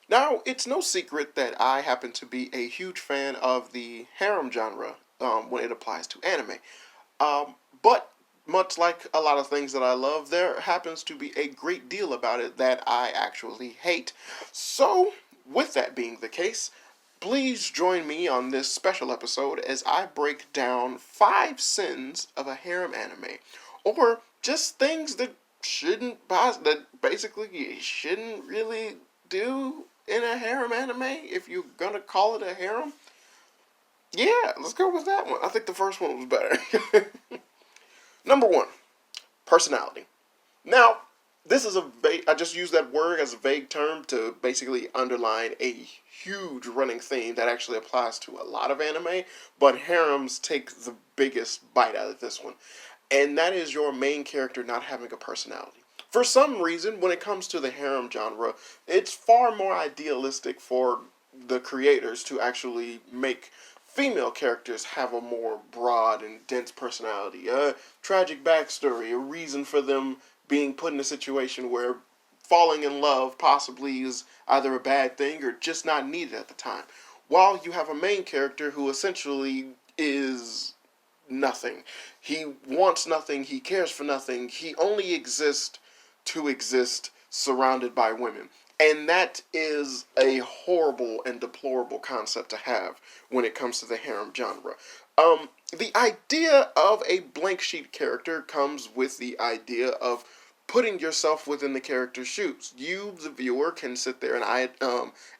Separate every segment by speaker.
Speaker 1: Now, it's no secret that I happen to be a huge fan of the harem genre when it applies to anime. But much like a lot of things that I love, there happens to be a great deal about it that I actually hate. So, with that being the case, please join me on this special episode as I break down 5 sins of a harem anime, or just things that that basically you shouldn't really do in a harem anime if you're gonna call it a harem. Yeah, let's go with that one. I think the first one was better. Number one, personality. Now, this is I just use that word as a vague term to basically underline a huge running theme that actually applies to a lot of anime, but harems take the biggest bite out of this one. And that is your main character not having a personality. For some reason, when it comes to the harem genre, it's far more idealistic for the creators to actually make female characters have a more broad and dense personality, a tragic backstory, a reason for them being put in a situation where falling in love possibly is either a bad thing or just not needed at the time. While you have a main character who essentially is nothing. He wants nothing, he cares for nothing, he only exists to exist surrounded by women. And that is a horrible and deplorable concept to have when it comes to the harem genre. The idea of a blank sheet character comes with the idea of putting yourself within the character's shoes. You, the viewer, can sit there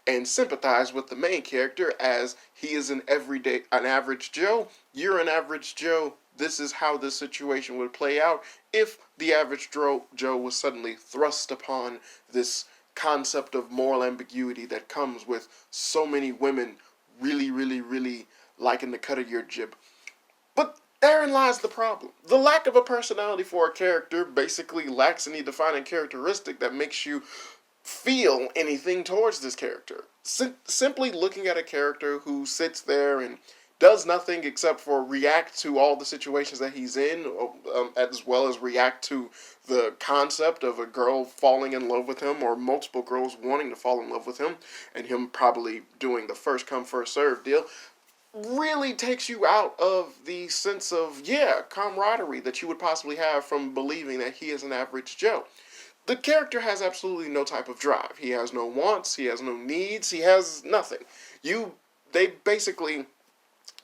Speaker 1: and sympathize with the main character as he is an average Joe. You're an average Joe. This is how this situation would play out if the average Joe was suddenly thrust upon this concept of moral ambiguity that comes with so many women really, really, really liking the cut of your jib. But therein lies the problem. The lack of a personality for a character basically lacks any defining characteristic that makes you feel anything towards this character. Simply looking at a character who sits there and does nothing except for react to all the situations that he's in, as well as react to the concept of a girl falling in love with him or multiple girls wanting to fall in love with him, and him probably doing the first come first serve deal, really takes you out of the sense of, yeah, camaraderie that you would possibly have from believing that he is an average Joe. The character has absolutely no type of drive. He has no wants, he has no needs, he has nothing. They basically,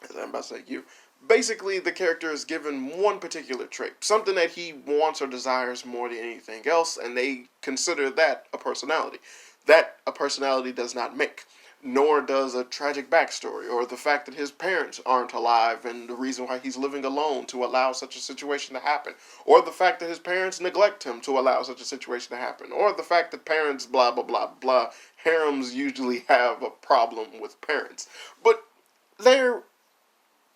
Speaker 1: as I'm about to say you, basically the character is given one particular trait, something that he wants or desires more than anything else, and they consider that a personality. That a personality does not make, nor does a tragic backstory, or the fact that his parents aren't alive and the reason why he's living alone to allow such a situation to happen, or the fact that his parents neglect him to allow such a situation to happen, or the fact that parents blah blah blah blah. Harems usually have a problem with parents, but there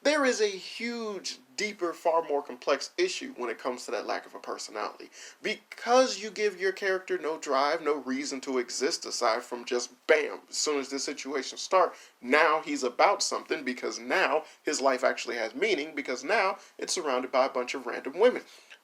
Speaker 1: there is a huge, deeper, far more complex issue when it comes to that lack of a personality. Because you give your character no drive, no reason to exist aside from just bam, as soon as this situation starts, now he's about something because now his life actually has meaning because now it's surrounded by a bunch of random women.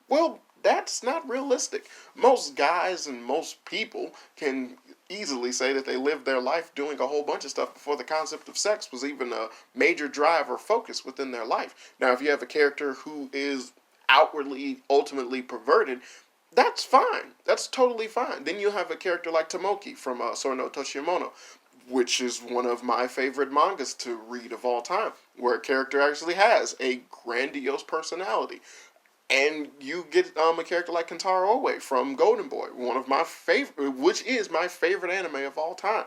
Speaker 1: Well, that's not realistic. Most guys and most people can easily say that they lived their life doing a whole bunch of stuff before the concept of sex was even a major drive or focus within their life. Now, if you have a character who is outwardly, ultimately perverted, that's fine. That's totally fine. Then you have a character like Tomoki from Sora no Toshimono, which is one of my favorite mangas to read of all time, where a character actually has a grandiose personality. And you get a character like Kentaro Oe from Golden Boy, one of my favorite, which is my favorite anime of all time.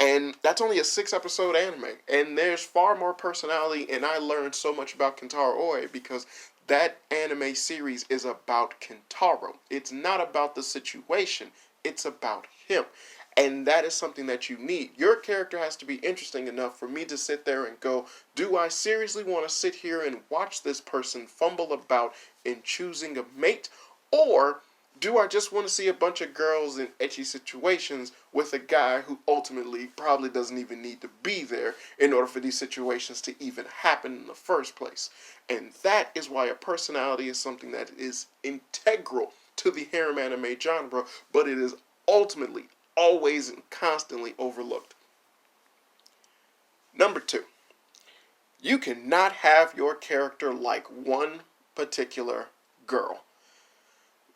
Speaker 1: And that's only a 6 episode anime, and there's far more personality. And I learned so much about Kentaro Oe because that anime series is about Kentaro. It's not about the situation; it's about him. And that is something that you need. Your character has to be interesting enough for me to sit there and go, do I seriously want to sit here and watch this person fumble about in choosing a mate? Or do I just want to see a bunch of girls in etchy situations with a guy who ultimately probably doesn't even need to be there in order for these situations to even happen in the first place? And that is why a personality is something that is integral to the harem anime genre, but it is ultimately always and constantly overlooked. Number two, you cannot have your character like one particular girl.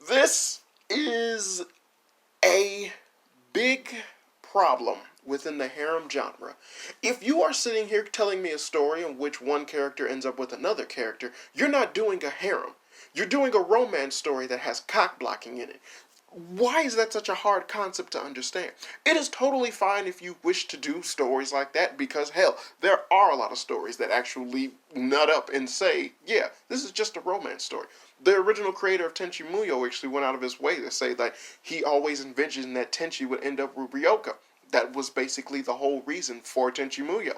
Speaker 1: This is a big problem within the harem genre. If you are sitting here telling me a story in which one character ends up with another character, you're not doing a harem. You're doing a romance story that has cock blocking in it. Why is that such a hard concept to understand? It is totally fine if you wish to do stories like that because, hell, there are a lot of stories that actually nut up and say, yeah, this is just a romance story. The original creator of Tenchi Muyo actually went out of his way to say that he always envisioned that Tenchi would end up with Ryoka. That was basically the whole reason for Tenchi Muyo.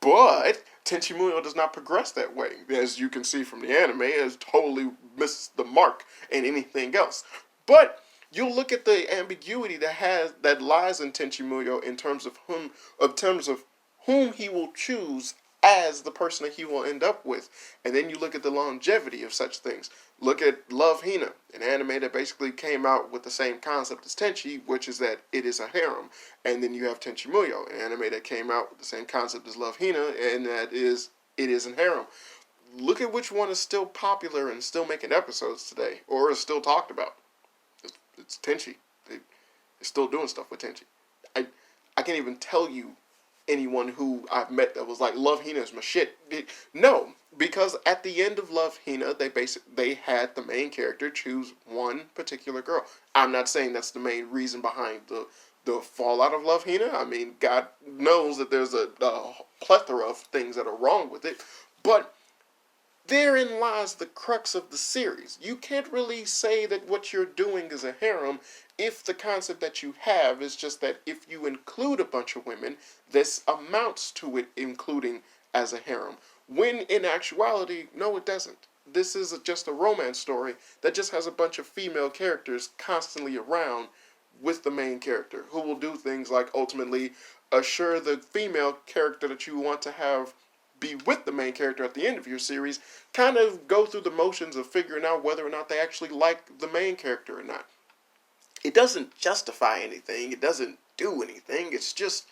Speaker 1: But Tenchi Muyo does not progress that way. As you can see from the anime, it has totally missed the mark in anything else. But you look at the ambiguity that lies in Tenchi Muyo in terms of whom he will choose as the person that he will end up with, and then you look at the longevity of such things. Look at Love Hina, an anime that basically came out with the same concept as Tenchi, which is that it is a harem, and then you have Tenchi Muyo, an anime that came out with the same concept as Love Hina, and it is a harem. Look at which one is still popular and still making episodes today, or is still talked about. It's Tenchi. They're still doing stuff with Tenchi. I can't even tell you anyone who I've met that was like, Love Hina is my shit. No, because at the end of Love Hina, they had the main character choose one particular girl. I'm not saying that's the main reason behind the fallout of Love Hina. I mean, God knows that there's a plethora of things that are wrong with it, but therein lies the crux of the series. You can't really say that what you're doing is a harem if the concept that you have is just that if you include a bunch of women, this amounts to it including as a harem. When in actuality, no, it doesn't. This is just a romance story that just has a bunch of female characters constantly around with the main character who will do things like ultimately assure the female character that you want to have be with the main character at the end of your series, kind of go through the motions of figuring out whether or not they actually like the main character or not. It doesn't justify anything. It doesn't do anything. It's just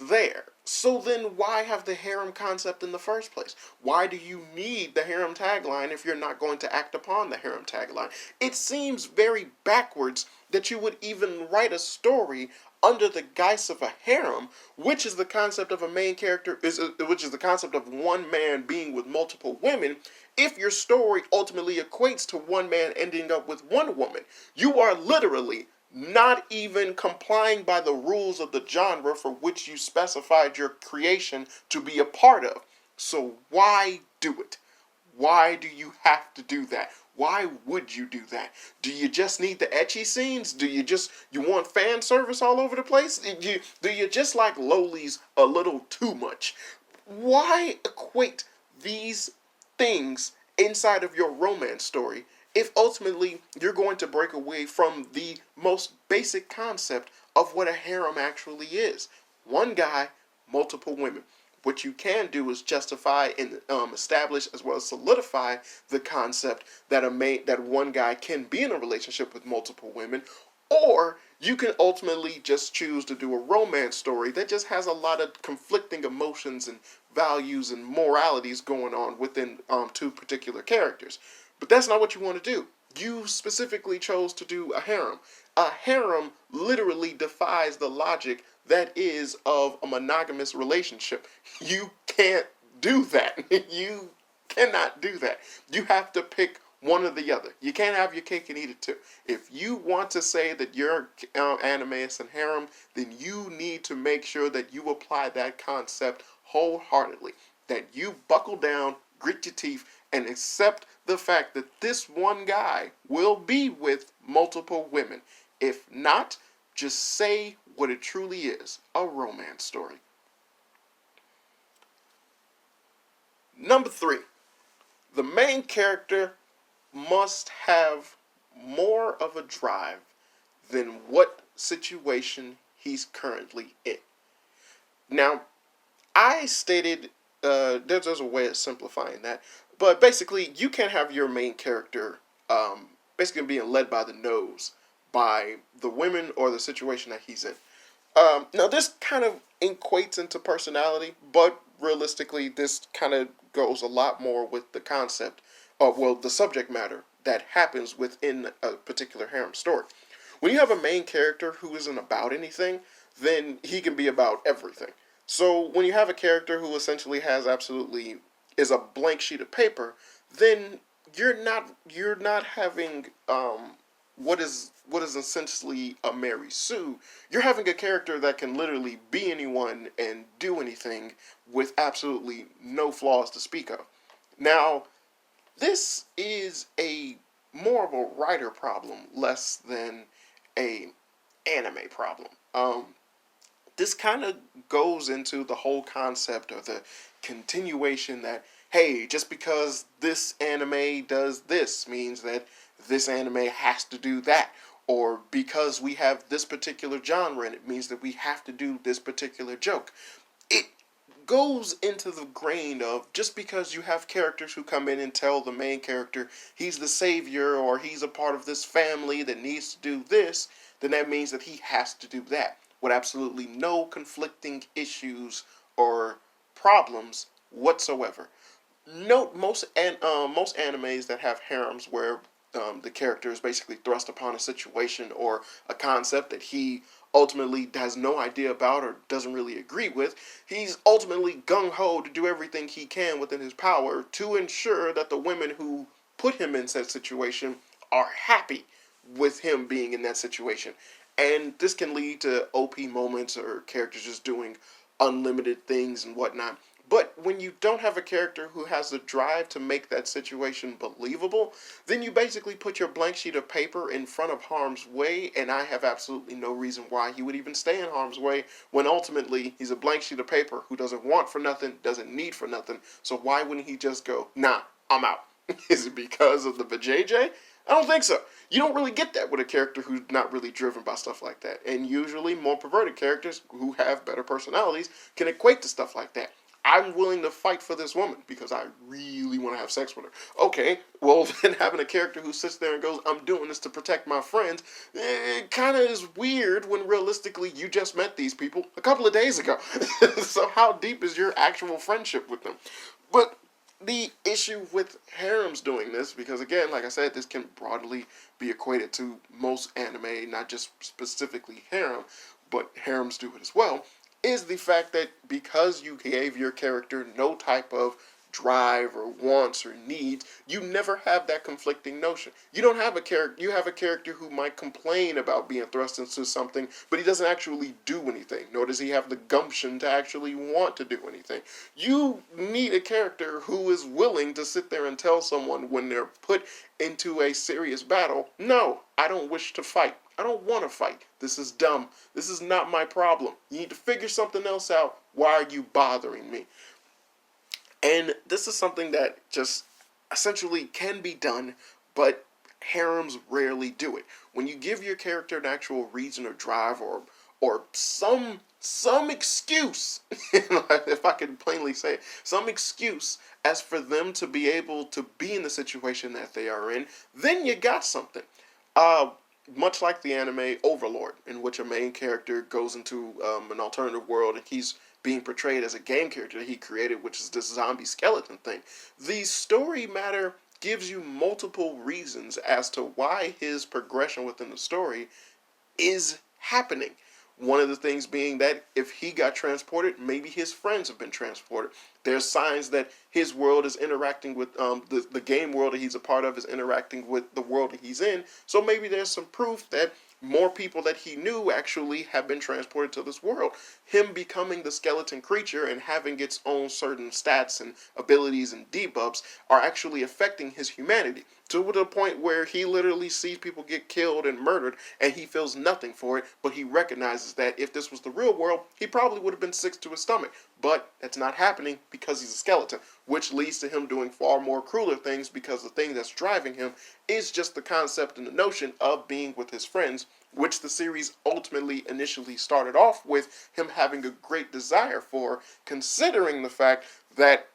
Speaker 1: there. So then why have the harem concept in the first place? Why do you need the harem tagline if you're not going to act upon the harem tagline? It seems very backwards that you would even write a story under the guise of a harem, which is the concept of a main character, which is the concept of one man being with multiple women, if your story ultimately equates to one man ending up with one woman. You are literally not even complying by the rules of the genre for which you specified your creation to be a part of. So why do it? Why do you have to do that? Why would you do that? Do you just need the ecchi scenes? Do you want fan service all over the place? Do you just like lolies a little too much? Why equate these things inside of your romance story if ultimately you're going to break away from the most basic concept of what a harem actually is? One guy, multiple women. What you can do is justify and establish as well as solidify the concept that that one guy can be in a relationship with multiple women, or you can ultimately just choose to do a romance story that just has a lot of conflicting emotions and values and moralities going on within two particular characters. But that's not what you want to do. You specifically chose to do a harem. A harem literally defies the logic that is of a monogamous relationship. You can't do that. You cannot do that. You have to pick one or the other. You can't have your cake and eat it too. If you want to say that your anime is a harem, then you need to make sure that you apply that concept wholeheartedly. That you buckle down, grit your teeth, and accept the fact that this one guy will be with multiple women. If not, just say what it truly is, a romance story. Number 3, the main character must have more of a drive than what situation he's currently in. Now, I stated, there's a way of simplifying that, but basically, you can't have your main character basically being led by the nose by the women or the situation that he's in. Now, this kind of equates into personality, but realistically, this kind of goes a lot more with the concept of, well, the subject matter that happens within a particular harem story. When you have a main character who isn't about anything, then he can be about everything. So when you have a character who essentially has absolutely is a blank sheet of paper, then you're not having what is essentially a Mary Sue. You're having a character that can literally be anyone and do anything with absolutely no flaws to speak of. Now, this is a more of a writer problem, less than a anime problem. This kind of goes into the whole concept of the continuation that, hey, just because this anime does this means that this anime has to do that, or because we have this particular genre and it means that we have to do this particular joke. It goes into the grain of, just because you have characters who come in and tell the main character he's the savior or he's a part of this family that needs to do this, then that means that he has to do that, with absolutely no conflicting issues or problems whatsoever. Note most animes that have harems where the character is basically thrust upon a situation or a concept that he ultimately has no idea about or doesn't really agree with. He's ultimately gung-ho to do everything he can within his power to ensure that the women who put him in said situation are happy with him being in that situation. And this can lead to OP moments or characters just doing unlimited things and whatnot. But when you don't have a character who has the drive to make that situation believable, then you basically put your blank sheet of paper in front of harm's way, and I have absolutely no reason why he would even stay in harm's way when ultimately he's a blank sheet of paper who doesn't want for nothing, doesn't need for nothing. So why wouldn't he just go, nah, I'm out? Is it because of the vajayjay? I don't think so. You don't really get that with a character who's not really driven by stuff like that. And usually more perverted characters who have better personalities can equate to stuff like that. I'm willing to fight for this woman because I really want to have sex with her. Okay, well then having a character who sits there and goes, I'm doing this to protect my friends, it kind of is weird when realistically you just met these people a couple of days ago. So how deep is your actual friendship with them? But the issue with harems doing this, because again, like I said, this can broadly be equated to most anime, not just specifically harem, but harems do it as well, is the fact that because you gave your character no type of drive or wants or needs, you never have that conflicting notion. You don't have a character. You have a character who might complain about being thrust into something, but he doesn't actually do anything, nor does he have the gumption to actually want to do anything. You need a character who is willing to sit there and tell someone when they're put into a serious battle, no, I don't wish to fight. I don't want to fight. This is dumb. This is not my problem. You need to figure something else out. Why are you bothering me? And this is something that just essentially can be done, but harems rarely do it. When you give your character an actual reason or drive or some excuse, if I can plainly say it, some excuse as for them to be able to be in the situation that they are in, then you got something. Much like the anime Overlord, in which a main character goes into an alternative world and he's being portrayed as a game character that he created, which is this zombie skeleton thing. The story matter gives you multiple reasons as to why his progression within the story is happening. One of the things being that if he got transported, maybe his friends have been transported. There's signs that his world is interacting with the game world that he's a part of is interacting with the world that he's in. So maybe there's some proof that more people that he knew actually have been transported to this world. Him becoming the skeleton creature and having its own certain stats and abilities and debuffs are actually affecting his humanity. To the point where he literally sees people get killed and murdered and he feels nothing for it, but he recognizes that if this was the real world, he probably would have been sick to his stomach. But that's not happening because he's a skeleton, which leads to him doing far more crueler things because the thing that's driving him is just the concept and the notion of being with his friends, which the series ultimately initially started off with him having a great desire for, considering the fact that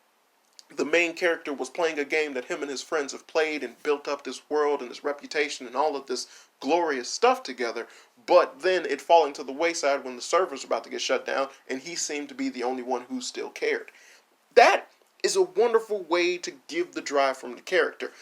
Speaker 1: the main character was playing a game that him and his friends have played and built up this world and this reputation and all of this glorious stuff together, but then it falling to the wayside when the server's about to get shut down, and he seemed to be the only one who still cared. That is a wonderful way to give the drive from the character.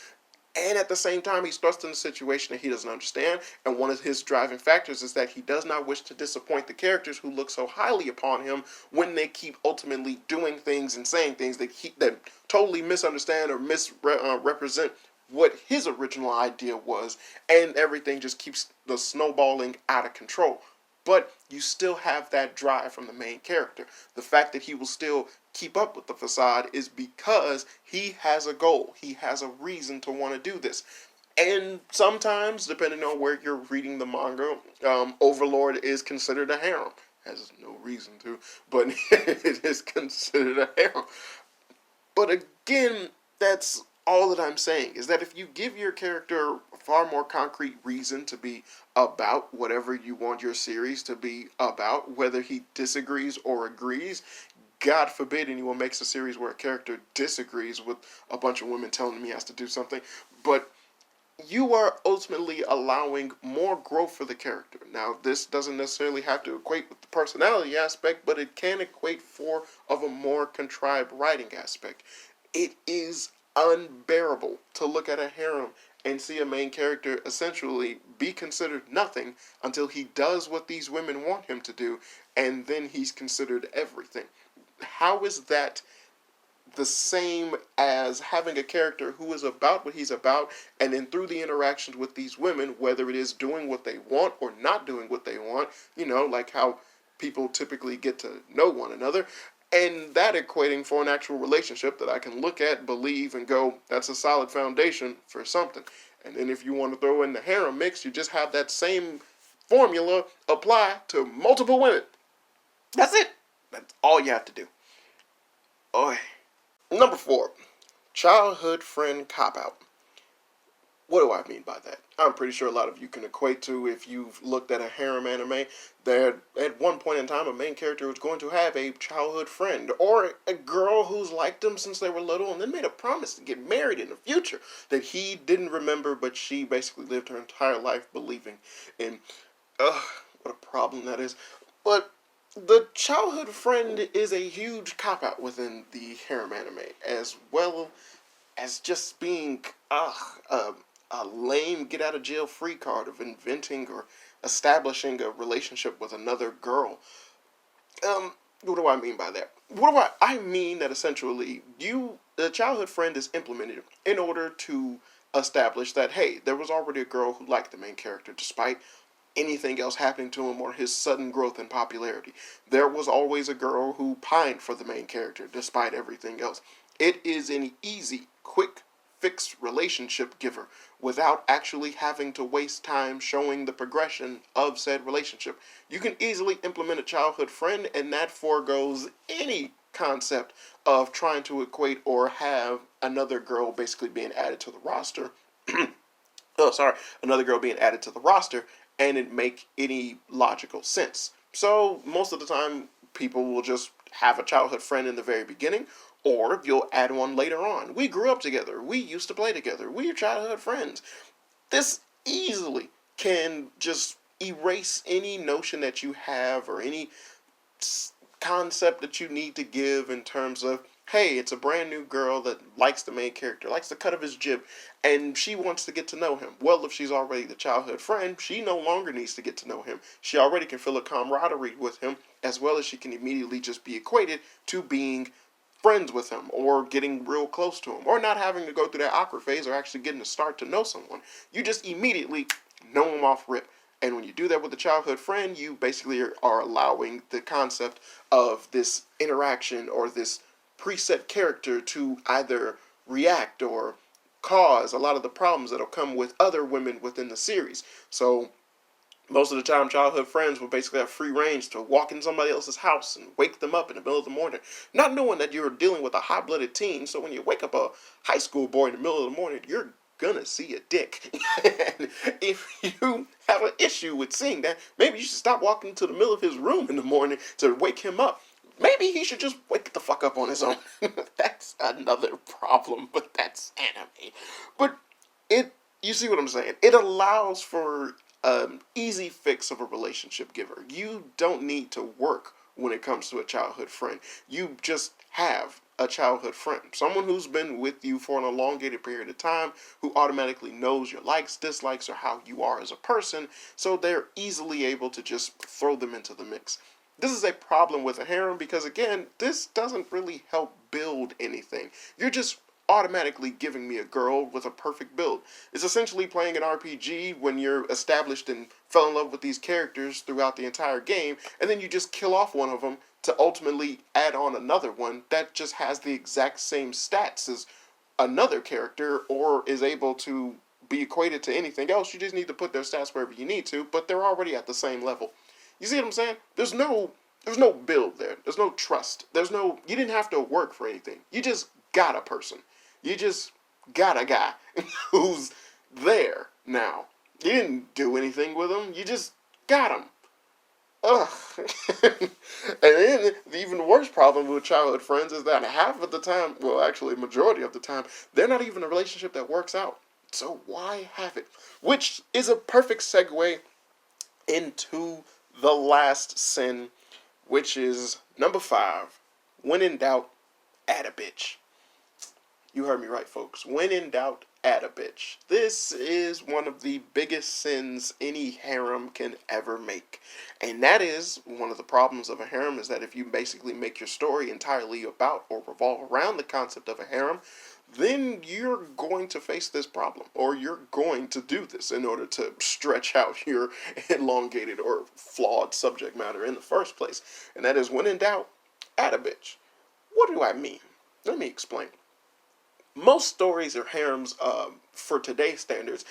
Speaker 1: And at the same time, he's thrust in a situation that he doesn't understand. And one of his driving factors is that he does not wish to disappoint the characters who look so highly upon him when they keep ultimately doing things and saying things that totally misunderstand or misrepresent what his original idea was. And everything just keeps the snowballing out of control. But you still have that drive from the main character. The fact that he will still keep up with the facade is because he has a goal. He has a reason to want to do this. And sometimes, depending on where you're reading the manga, Overlord is considered a harem. Has no reason to, but it is considered a harem. But again, that's all that I'm saying, is that if you give your character a far more concrete reason to be about whatever you want your series to be about, whether he disagrees or agrees, God forbid anyone makes a series where a character disagrees with a bunch of women telling him he has to do something, but you are ultimately allowing more growth for the character. Now, this doesn't necessarily have to equate with the personality aspect, but it can equate for of a more contrived writing aspect. It is unbearable to look at a harem and see a main character essentially be considered nothing until he does what these women want him to do, and then he's considered everything. How is that the same as having a character who is about what he's about, and then through the interactions with these women, whether it is doing what they want or not doing what they want, like how people typically get to know one another, and that equating for an actual relationship that I can look at, believe, and go, that's a solid foundation for something. And then if you want to throw in the harem mix, you just have that same formula apply to multiple women. That's it. That's all you have to do. Oy. Number 4. Childhood friend cop-out. What do I mean by that? I'm pretty sure a lot of you can equate to, if you've looked at a harem anime, that at one point in time a main character was going to have a childhood friend, or a girl who's liked him since they were little and then made a promise to get married in the future that he didn't remember, but she basically lived her entire life believing in. What a problem that is. But the childhood friend is a huge cop-out within the harem anime, as well as just being a lame get-out-of-jail-free card of inventing or establishing a relationship with another girl. What do I mean by that? I mean that essentially the childhood friend is implemented in order to establish that, hey, there was already a girl who liked the main character despite anything else happening to him or his sudden growth in popularity. There was always a girl who pined for the main character despite everything else. It is an easy, quick, fixed relationship giver without actually having to waste time showing the progression of said relationship. You can easily implement a childhood friend, and that foregoes any concept of trying to equate or have another girl basically being added to the roster. Another girl being added to the roster, and it make any logical sense. So most of the time, people will just have a childhood friend in the very beginning, or you'll add one later on. We grew up together. We used to play together. We're childhood friends. This easily can just erase any notion that you have or any concept that you need to give in terms of, hey, it's a brand new girl that likes the main character, likes the cut of his jib, and she wants to get to know him. Well, if she's already the childhood friend, she no longer needs to get to know him. She already can feel a camaraderie with him, as well as she can immediately just be equated to being friends with him, or getting real close to him, or not having to go through that awkward phase, or actually getting to start to know someone. You just immediately know him off rip. And when you do that with a childhood friend, you basically are allowing the concept of this interaction or this preset character to either react or cause a lot of the problems that'll come with other women within the series. So most of the time, childhood friends will basically have free range to walk in somebody else's house and wake them up in the middle of the morning, not knowing that you're dealing with a hot-blooded teen. So when you wake up a high school boy in the middle of the morning, you're gonna see a dick. And if you have an issue with seeing that, maybe you should stop walking to the middle of his room in the morning to wake him up. Maybe he should just wake the fuck up on his own. That's another problem, but that's anime. But you see what I'm saying? It allows for easy fix of a relationship giver. You don't need to work when it comes to a childhood friend. You just have a childhood friend. Someone who's been with you for an elongated period of time, who automatically knows your likes, dislikes, or how you are as a person, so they're easily able to just throw them into the mix. This is a problem with a harem because, again, this doesn't really help build anything. You're just automatically giving me a girl with a perfect build. It's essentially playing an RPG when you're established and fell in love with these characters throughout the entire game, and then you just kill off one of them to ultimately add on another one that just has the exact same stats as another character or is able to be equated to anything else. You just need to put their stats wherever you need to, but they're already at the same level. You see what I'm saying? There's no build there. There's no trust. You didn't have to work for anything. You just got a person. You just got a guy who's there now. You didn't do anything with him. You just got him. Ugh. And then the even worse problem with childhood friends is that half of the time, well, actually, majority of the time, they're not even a relationship that works out. So why have it? Which is a perfect segue into the last sin, which is number 5. When in doubt, add a bitch. You heard me right, folks. When in doubt, add a bitch. This is one of the biggest sins any harem can ever make. And that is one of the problems of a harem, is that if you basically make your story entirely about or revolve around the concept of a harem, then you're going to face this problem, or you're going to do this in order to stretch out your elongated or flawed subject matter in the first place. And that is, when in doubt, add a bitch. What do I mean? Let me explain. Most stories or harems, for today's standards,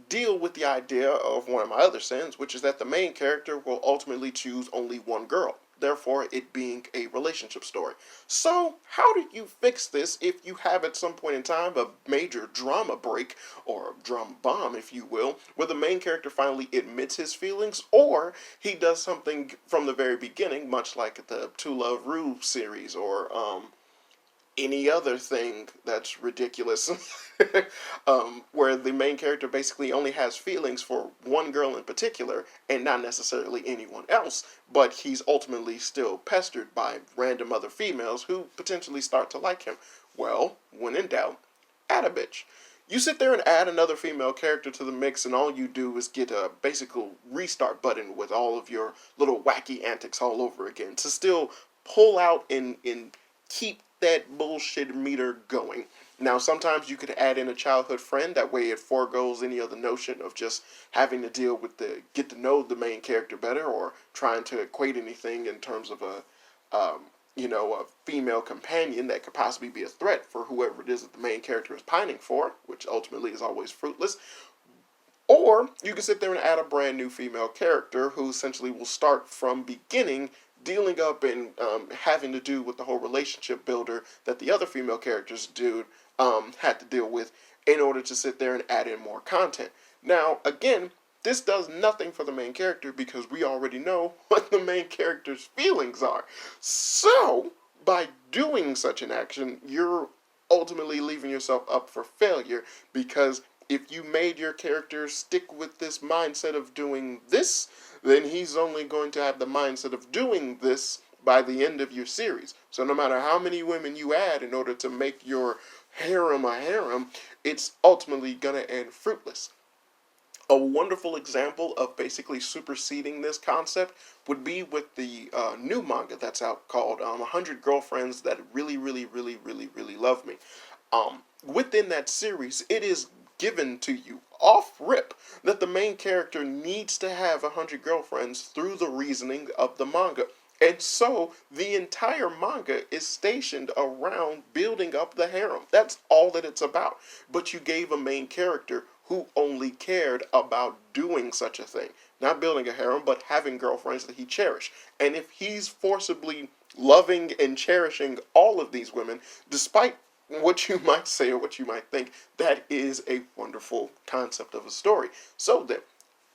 Speaker 1: deal with the idea of one of my other sins, which is that the main character will ultimately choose only one girl, therefore it being a relationship story. So, how do you fix this if you have at some point in time a major drama break, or a drama bomb, if you will, where the main character finally admits his feelings, or he does something from the very beginning, much like the To Love Ru series, or, any other thing that's ridiculous, where the main character basically only has feelings for one girl in particular and not necessarily anyone else, but he's ultimately still pestered by random other females who potentially start to like him. Well, when in doubt, add a bitch. You sit there and add another female character to the mix, and all you do is get a basic restart button with all of your little wacky antics all over again to still pull out and keep that bullshit meter going. Now, sometimes you could add in a childhood friend. That way it foregoes any other notion of just having to deal with get to know the main character better, or trying to equate anything in terms of a female companion that could possibly be a threat for whoever it is that the main character is pining for, which ultimately is always fruitless. Or you can sit there and add a brand new female character who essentially will start from beginning, dealing up and having to do with the whole relationship builder that the other female characters had to deal with in order to sit there and add in more content. Now, again, this does nothing for the main character because we already know what the main character's feelings are. So, by doing such an action, you're ultimately leaving yourself up for failure, because if you made your character stick with this mindset of doing this, then he's only going to have the mindset of doing this by the end of your series. So no matter how many women you add in order to make your harem a harem, it's ultimately going to end fruitless. A wonderful example of basically superseding this concept would be with the new manga that's out called 100 Girlfriends That Really, Really, Really, Really, Really Love Me. Within that series, it is given to you off rip that the main character needs to have 100 girlfriends through the reasoning of the manga. And so the entire manga is stationed around building up the harem. That's all that it's about. But you gave a main character who only cared about doing such a thing. Not building a harem, but having girlfriends that he cherished. And if he's forcibly loving and cherishing all of these women, despite what you might say or what you might think, that is a wonderful concept of a story. So then,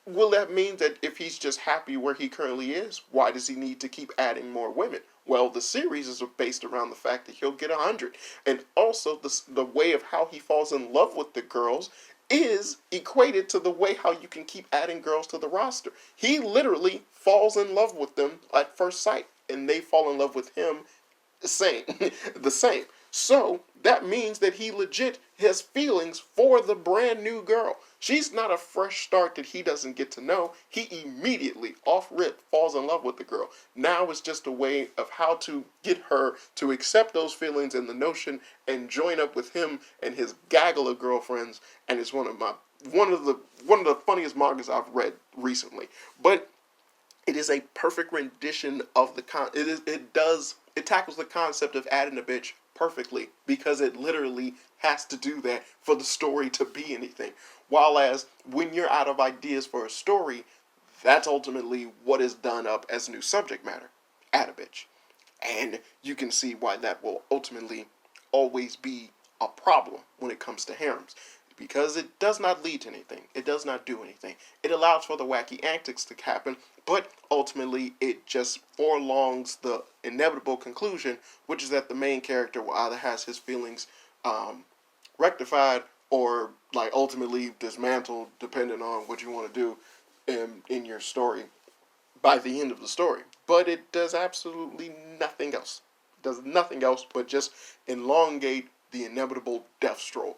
Speaker 1: will that mean that if he's just happy where he currently is, why does he need to keep adding more women? Well, the series is based around the fact that he'll get 100. And also, the way of how he falls in love with the girls is equated to the way how you can keep adding girls to the roster. He literally falls in love with them at first sight, and they fall in love with him the same. the same. So that means that he legit has feelings for the brand new girl. She's not a fresh start that he doesn't get to know. He immediately, off rip, falls in love with the girl. Now it's just a way of how to get her to accept those feelings and the notion and join up with him and his gaggle of girlfriends. And it's one of the funniest mangas I've read recently. But it is a perfect rendition of it tackles the concept of adding a bitch perfectly, because it literally has to do that for the story to be anything. While as when you're out of ideas for a story, that's ultimately what is done up as new subject matter. Add a bitch. And you can see why that will ultimately always be a problem when it comes to harems. Because it does not lead to anything. It does not do anything. It allows for the wacky antics to happen, but ultimately it just prolongs the inevitable conclusion, which is that the main character will either has his feelings rectified or like ultimately dismantled, depending on what you want to do in your story by the end of the story. But it does absolutely nothing else. It does nothing else but just elongate the inevitable death stroll.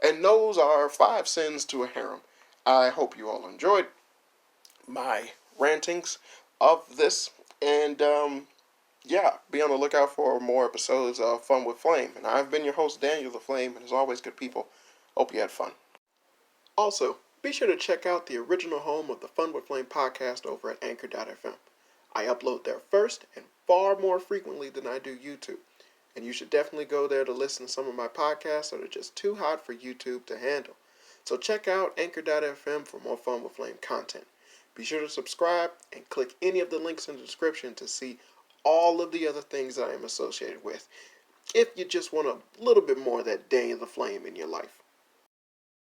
Speaker 1: And those are 5 sins to a harem. I hope you all enjoyed my rantings of this. And yeah, be on the lookout for more episodes of Fun with Flame. And I've been your host, Daniel the Flame. And as always, good people, hope you had fun. Also, be sure to check out the original home of the Fun with Flame podcast over at Anchor.fm. I upload there first and far more frequently than I do YouTube. And you should definitely go there to listen to some of my podcasts that are just too hot for YouTube to handle. So check out Anchor.fm for more Fun with Flame content. Be sure to subscribe and click any of the links in the description to see all of the other things that I am associated with, if you just want a little bit more of that Daniel the Flame in your life.